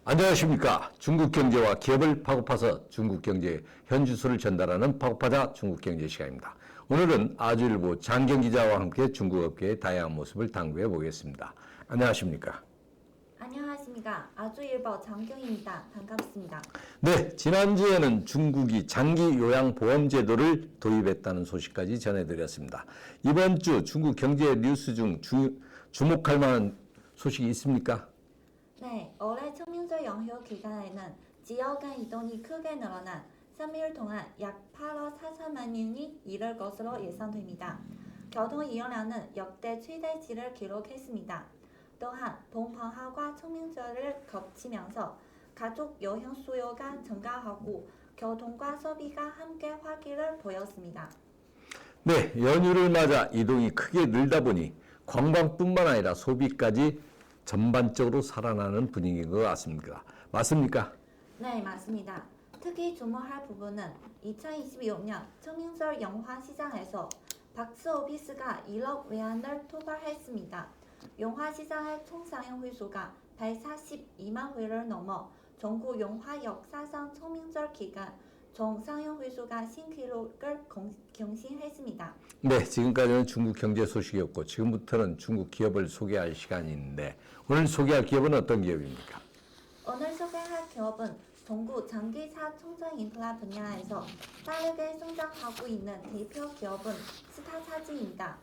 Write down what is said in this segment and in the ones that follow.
안녕하십니까. 중국 경제와 기업을 파고파서 중국 경제의 현지수를 전달하는 파고파자 중국 경제 시간입니다. 오늘은 아주일보 장경 기자와 함께 중국 업계의 다양한 모습을 탐구해 보겠습니다. 안녕하십니까. 안녕하십니까. 아주일보 장경입니다. 반갑습니다. 네, 지난주에는 중국이 장기 요양보험 제도를 도입했다는 소식까지 전해드렸습니다. 이번 주 중국 경제 뉴스 중 주목할 만한 소식이 있습니까? 네, 올해 청명절 연휴 기간에는 지역 간 이동이 크게 늘어난 3일 동안 약 8억 4천만 명이 이를 것으로 예상됩니다. 교통 이용량은 역대 최대치를 기록했습니다. 또한 봄방학과 청명절을 겹치면서 가족 여행 수요가 증가하고 교통과 소비가 함께 활기를 보였습니다. 네, 연휴를 맞아 이동이 크게 늘다 보니 관광뿐만 아니라 소비까지 전반적으로 살아나는 분위기인 것 같습니다. 맞습니까? 네, 맞습니다. 특히 주목할 부분은 2026년 청명절 영화 시장에서 박스 오피스가 1억 외환을 돌파했습니다. 영화 시장의 총 상영 횟수가 142만 회를 넘어 전국 영화 역사상 청명절 기간 총 상영 횟수가 신기록을 경신했습니다. 네, 지금까지는 중국 경제 소식이었고 지금부터는 중국 기업을 소개할 시간인데 오늘 소개할 기업은 어떤 기업입니까? 오늘 소개할 기업은 동구 전기차 충전 인프라 분야에서 빠르게 성장하고 있는 대표 기업은 스타차진입니다.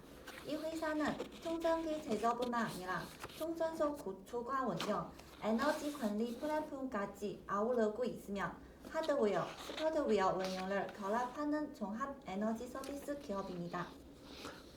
이 회사는 충전기 제조뿐만 아니라 충전소 구축과 운영, 에너지 관리 플랫폼까지 아우르고 있으며 하드웨어, 소프트웨어 운영을 결합하는 종합 에너지 서비스 기업입니다.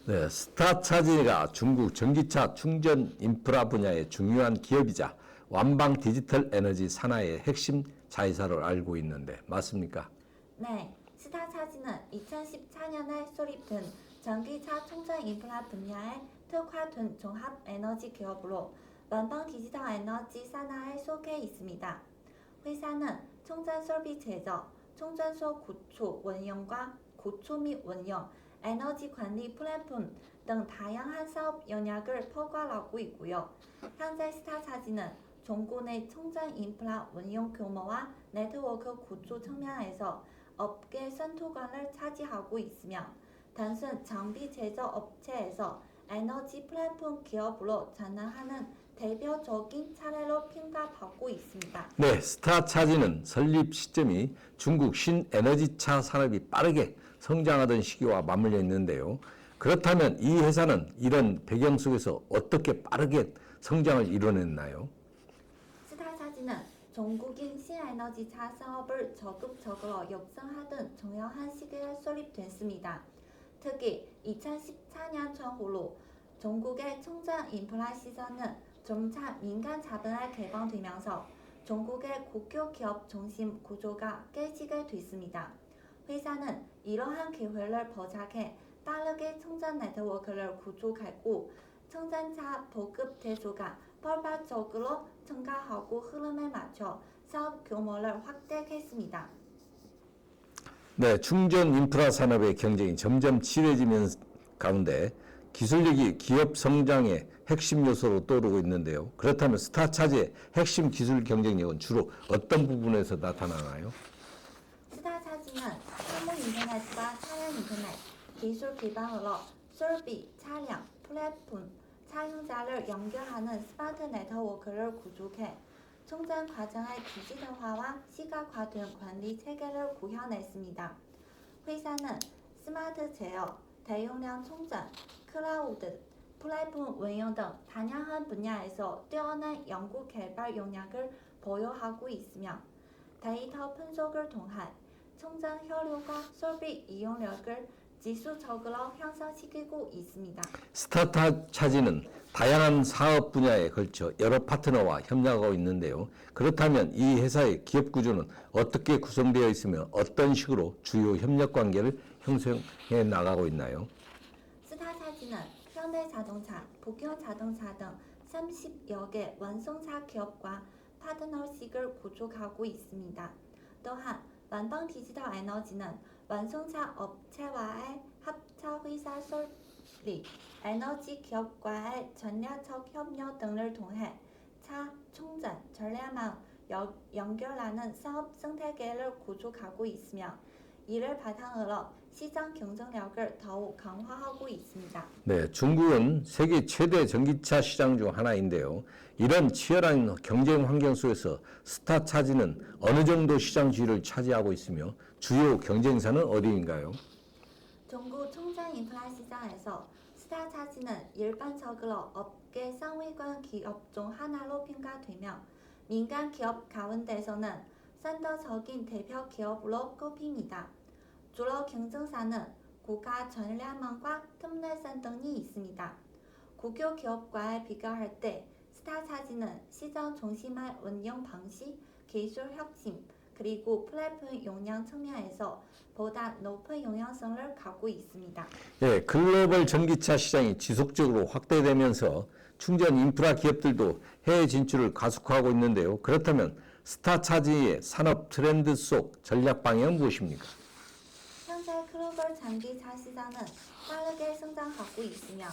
네, 스타차지가 중국 전기차 충전 인프라 분야의 중요한 기업이자 완방 디지털 에너지 산하의 핵심 자회사로 알고 있는데 맞습니까? 네, 스타차지는 2014년에 설립된 전기차 충전 인프라 분야에 특화된 종합 에너지 기업으로 완방 디지털 에너지 산하에 속해 있습니다. 회사는 충전 설비 제조, 충전소 구축 운영과 구축 및 운영, 에너지 관리 플랫폼 등 다양한 사업 영역을 포괄하고 있고요. 현재 스타차지는 전국 내 충전 인프라 운영 규모와 네트워크 구축 측면에서 업계 선두권을 차지하고 있으며 단순 장비 제조 업체에서 에너지 플랫폼 기업으로 전환하는 대표적인 사례로 평가받고 있습니다. 네, 스타차지는 설립 시점이 중국 신에너지차 산업이 빠르게 성장하던 시기와 맞물려 있는데요. 그렇다면 이 회사는 이런 배경 속에서 어떻게 빠르게 성장을 이뤄냈나요? 스타차지는 전국인 신에너지차 사업을 적극적으로 육성하던 중요한 시기에 설립됐습니다. 특히 2014년 전후로 전국의 충전 인프라 시설은 점차 민간 자본에 개방되면서 전국의 국유 기업 중심 구조가 깨지게 됐습니다. 회사는 이러한 기회를 포착해 빠르게 충전 네트워크를 구축했고 충전차 보급 대수가 폭발적으로 증가하고 흐름에 맞춰 사업 규모를 확대했습니다. 네, 충전 인프라 산업의 경쟁이 점점 치열해지는 가운데 기술력이 기업 성장의 핵심 요소로 떠오르고 있는데요. 그렇다면 스타차지의 핵심 기술 경쟁력은 주로 어떤 부분에서 나타나나요? 스타차지는 현무 인터넷과 차량 인터넷 기술 기반으로 설비, 차량, 플랫폼, 사용자를 연결하는 스마트 네트워크를 구축해 충전 과정의 디지털화와 시각화된 관리 체계를 구현했습니다. 회사는 스마트 제어, 대용량 충전, 클라우드, 플랫폼 운영 등 다양한 분야에서 뛰어난 연구 개발 역량을 보유하고 있으며 데이터 분석을 통한 충전 효율과 설비 이용력을 지수적으로 향상시키고 있습니다. 스타차지는 다양한 사업 분야에 걸쳐 여러 파트너와 협력하고 있는데요. 그렇다면 이 회사의 기업 구조는 어떻게 구성되어 있으며 어떤 식으로 주요 협력 관계를 형성해 나가고 있나요? 스타차지는 현대자동차, 북경자동차 등 30여 개 완성차 기업과 파트너십을 구축하고 있습니다. 또한 완방 디지털 에너지는 완성차 업체와의 합차 회사 설립, 에너지 기업과의 전략적 협력 등을 통해 차, 충전, 전략망, 연결하는 사업 생태계를 구축하고 있으며 이를 바탕으로 시장 경쟁력을 더욱 강화하고 있습니다. 네, 중국은 세계 최대 전기차 시장 중 하나인데요. 이런 치열한 경쟁 환경 속에서 스타차지는 어느 정도 시장 지위를 차지하고 있으며 주요 경쟁사는 어디인가요? 중국 총장 인프라 시장에서 스타차지는 일반적으로 업계 상위권 기업 중 하나로 평가되며 민간 기업 가운데서는 선도적인 대표 기업으로 꼽힙니다. 주로 경쟁사는 국가 전략망과 텀레선 등이 있습니다. 국有기업과의 비교할 때 스타차지는 시장 중심의 운영 방식, 기술 혁신, 그리고 플랫폼 용량 측면에서 보다 높은 영향성을 갖고 있습니다. 예, 글로벌 전기차 시장이 지속적으로 확대되면서 충전 인프라 기업들도 해외 진출을 가속화하고 있는데요. 그렇다면 스타차지의 산업 트렌드 속 전략 방향은 무엇입니까? 현재 글로벌 전기차 시장은 빠르게 성장하고 있으며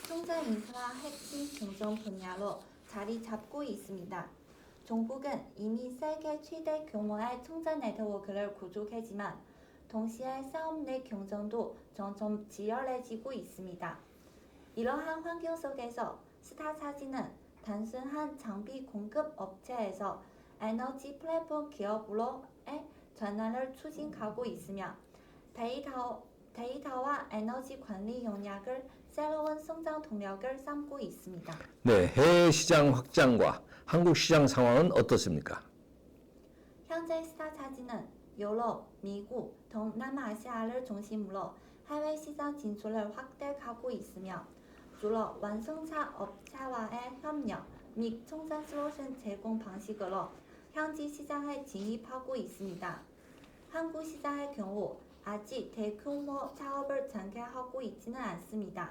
충전 인프라 핵심 경쟁 분야로 자리 잡고 있습니다. 중국은 이미 세계 최대 규모의 충전 네트워크를 구축했지만 동시에 사업 내 경쟁도 점점 치열해지고 있습니다. 이러한 환경 속에서 스타차지는 단순한 장비 공급 업체에서 에너지 플랫폼 기업으로의 전환을 추진하고 있으며 데이터와 에너지 관리 역량을 새로운 성장 동력을 삼고 있습니다. 네, 해외 시장 확장과 한국 시장 상황은 어떻습니까? 현재 스타차지는 유럽, 미국, 동남아시아를 중심으로 해외 시장 진출을 확대하고 있으며 주로 완성차 업체와의 협력 및 충전 솔루션 제공 방식으로 현지 시장에 진입하고 있습니다. 한국 시장의 경우 아직 대규모 사업을 전개하고 있지는 않습니다.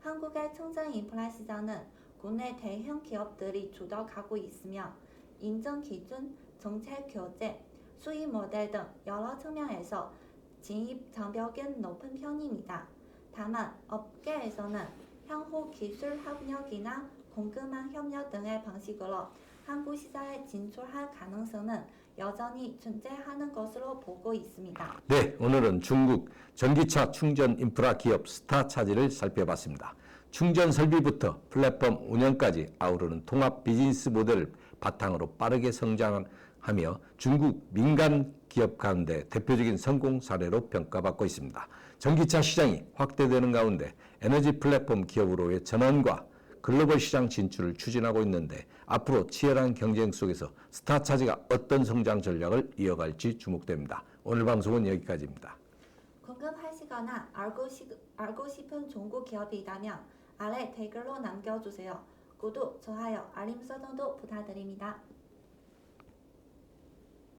한국의 충전 인프라 시장은 국내 대형 기업들이 주도하고 있으며 인증 기준, 정책 교재, 수익 모델 등 여러 측면에서 진입 장벽은 높은 편입니다. 다만 업계에서는 향후 기술 협력이나 공급망 협력 등의 방식으로 한국 시장에 진출할 가능성은 여전히 존재하는 것으로 보고 있습니다. 네, 오늘은 중국 전기차 충전 인프라 기업 스타차지를 살펴봤습니다. 충전 설비부터 플랫폼 운영까지 아우르는 통합 비즈니스 모델을 바탕으로 빠르게 성장하며 중국 민간 기업 가운데 대표적인 성공 사례로 평가받고 있습니다. 전기차 시장이 확대되는 가운데 에너지 플랫폼 기업으로의 전환과 글로벌 시장 진출을 추진하고 있는데 앞으로 치열한 경쟁 속에서 스타차지가 어떤 성장 전략을 이어갈지 주목됩니다. 오늘 방송은 여기까지입니다. 궁금하시거나 알고 싶은 중국 기업이 있다면 아래 댓글로 남겨주세요. 구독, 좋아요, 알림 설정도 부탁드립니다.